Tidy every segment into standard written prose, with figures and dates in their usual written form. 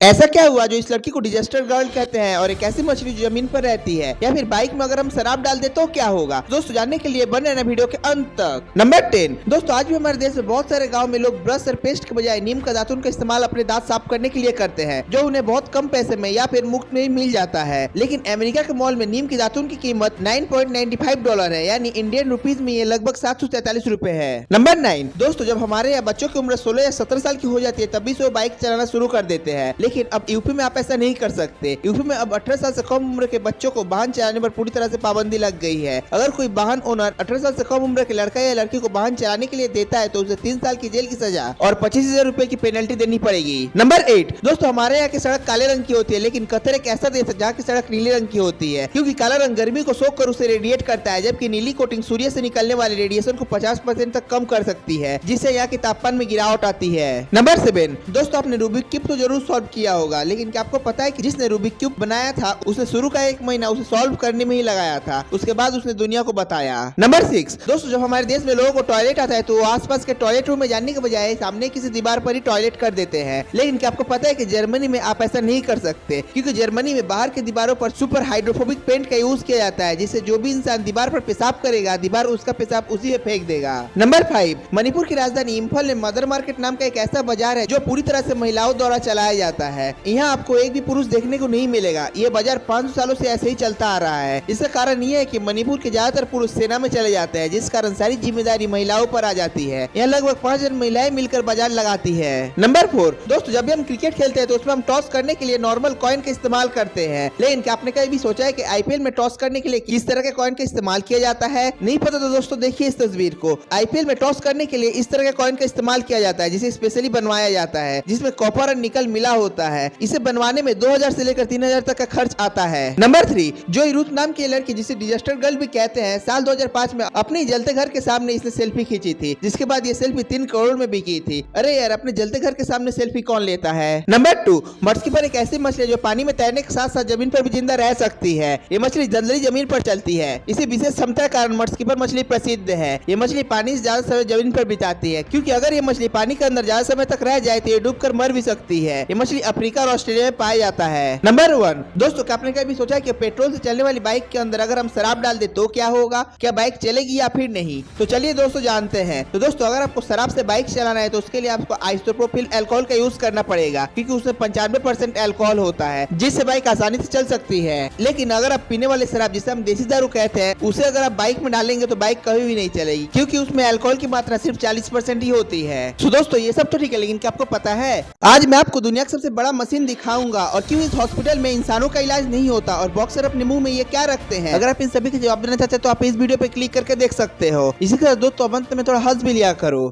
ऐसा क्या हुआ जो इस लड़की को डिजास्टर गर्ल कहते हैं और एक ऐसी मछली जो जमीन पर रहती है, या फिर बाइक में अगर हम शराब डाल दे तो क्या होगा? दोस्तों जानने के लिए बने रहना वीडियो के अंत तक। नंबर 10 दोस्तों, आज भी हमारे देश में बहुत सारे गाँव में लोग ब्रश और पेस्ट के बजाय नीम का दातुन का इस्तेमाल अपने दांत साफ करने के लिए करते हैं, जो उन्हें बहुत कम पैसे में या फिर मुफ्त में मिल जाता है। लेकिन अमेरिका के मॉल में नीम की दातुन की कीमत $9.95 है, यानी इंडियन रुपीज में ये लगभग 743 रुपए है। नंबर 9 दोस्तों, जब हमारे यहाँ बच्चों की उम्र 16 या 17 साल की हो जाती है तभी से वो बाइक चलाना शुरू कर देते हैं। लेकिन अब यूपी में आप ऐसा नहीं कर सकते। यूपी में अब 18 साल से कम उम्र के बच्चों को वाहन चलाने पर पूरी तरह से पाबंदी लग गई है। अगर कोई वाहन ओनर 18 साल से कम उम्र के लड़का या लड़की को वाहन चलाने के लिए देता है तो उसे 3 साल की जेल की सजा और 25,000 रुपए की पेनल्टी देनी पड़ेगी। नंबर 8 दोस्तों, हमारे यहाँ की सड़क काले रंग की होती है, लेकिन कतर एक ऐसा देश है जहाँ की सड़क नीले रंग की होती है, क्योंकि काला रंग गर्मी को सोख कर उसे रेडिएट करता है, जबकि नीली कोटिंग सूर्य से निकलने वाले रेडिएशन को 50% तक कम कर सकती है, जिससे यहाँ के तापमान में गिरावट आती है। नंबर 7 दोस्तों, आपने रूबिक क्यूब तो जरूर सॉल्व किया होगा, लेकिन क्या आपको पता है कि जिसने रूबिक क्यूब बनाया था उसने शुरू का 1 महीना उसे सॉल्व करने में ही लगाया था, उसके बाद उसने दुनिया को बताया। नंबर 6 दोस्तों, जब हमारे देश में लोगों को टॉयलेट आता है तो वो आसपास के टॉयलेट रूम में जाने के बजाय सामने किसी दीवार पर ही टॉयलेट कर देते हैं। लेकिन क्या आपको पता है कि जर्मनी में आप ऐसा नहीं कर सकते, क्योंकि जर्मनी में बाहर की दीवारों पर सुपर हाइड्रोफोबिक पेंट का यूज किया जाता है, जिससे जो भी इंसान दीवार पर पेशाब करेगा दीवार उसका पेशाब उसी में फेंक देगा। नंबर 5 मणिपुर की राजधानी इम्फल में मदर मार्केट नाम का एक ऐसा बाजार है जो पूरी तरह से महिलाओं द्वारा चलाया जाता है। यहाँ आपको एक भी पुरुष देखने को नहीं मिलेगा। ये बाजार 500 सालों से ऐसे ही चलता आ रहा है। इसका कारण ये है कि मणिपुर के ज्यादातर पुरुष सेना में चले जाते हैं, जिस कारण सारी जिम्मेदारी महिलाओं पर आ जाती है। यहाँ लगभग 5,000 महिलाएं मिलकर बाजार लगाती है। नंबर 4 दोस्तों, जब भी हम क्रिकेट खेलते हैं तो उसमें हम टॉस करने के लिए नॉर्मल कॉइन का इस्तेमाल करते हैं। लेकिन क्या आपने कभी भी सोचा है कि आईपीएल में टॉस करने के लिए किस तरह के कॉइन का इस्तेमाल किया जाता है? नहीं पता तो दोस्तों देखिए इस तस्वीर को। आईपीएल में टॉस करने के लिए इस तरह के कॉइन का इस्तेमाल किया जाता है, जिसे स्पेशली बनवाया जाता है, जिसमें कॉपर और निकल मिला होता है। इसे बनवाने में 2,000 से लेकर 3,000 तक का खर्च आता है। नंबर 3 जो रुथ नाम की लड़की, जिसे डिजास्टर गर्ल भी कहते हैं, साल 2005 में अपने जलते घर के सामने इसने सेल्फी खींची थी, जिसके बाद ये सेल्फी 3 करोड़ में बिकी थी। अरे यार, अपने जलते घर के सामने सेल्फी कौन लेता है? नंबर 2 मर्सकीपर एक ऐसी मछली है जो पानी में तैरने के साथ साथ जमीन पर भी जिंदा रह सकती है। ये मछली जल्दी जमीन पर चलती है। इसी विशेष क्षमता के कारण मर्सकीपर मछली प्रसिद्ध है। ये मछली पानी से ज्यादा समय जमीन पर बिताती है, क्योंकि अगर ये मछली पानी के अंदर ज्यादा समय तक रह जाए तो ये डूबकर मर भी सकती है। ये मछली अफ्रीका और ऑस्ट्रेलिया में पाया जाता है। नंबर 1 दोस्तों, क्या आपने कभी सोचा कि पेट्रोल से चलने वाली बाइक के अंदर अगर हम शराब डाल दे तो क्या होगा? क्या बाइक चलेगी या फिर नहीं? तो चलिए दोस्तों जानते हैं। तो दोस्तों, अगर आपको शराब से बाइक चलाना है तो उसके लिए आपको आइसोप्रोपिल अल्कोहल का यूज करना पड़ेगा, क्योंकि उसमें 95% अल्कोहल होता है, जिससे बाइक आसानी से चल सकती है। लेकिन अगर आप पीने वाले शराब, जिसे हम देसी दारू कहते हैं, उसे अगर आप बाइक में डालेंगे तो बाइक कभी भी नहीं चलेगी, क्योंकि उसमें अल्कोहल की मात्रा सिर्फ 40% ही होती है। तो दोस्तों ये सब तो ठीक है, लेकिन क्या आपको पता है आज मैं आपको दुनिया का सबसे बड़ा मशीन दिखाऊंगा और क्यों इस हॉस्पिटल में इंसानों का इलाज नहीं होता, और बॉक्सर अपने मुंह में ये क्या रखते हैं। अगर आप इन सभी के जवाब देना चाहते हैं तो आप इस वीडियो पे क्लिक करके देख सकते हो। इसी के साथ दोस्तों अंत में थोड़ा हंस भी लिया करो।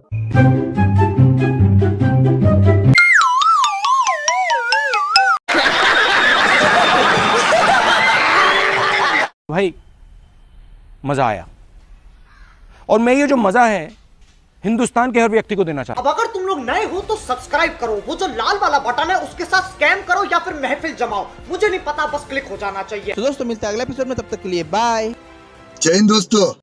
भाई मजा आया, और मैं ये जो मजा है हिंदुस्तान के हर व्यक्ति को देना चाहता हूं। अब अगर तुम लोग नए हो तो सब्सक्राइब करो, वो जो लाल वाला बटन है उसके साथ स्कैम करो या फिर महफिल जमाओ, मुझे नहीं पता, बस क्लिक हो जाना चाहिए। तो दोस्तों मिलते हैं अगले एपिसोड में, तब तक के लिए बाय। जय हिंद दोस्तों।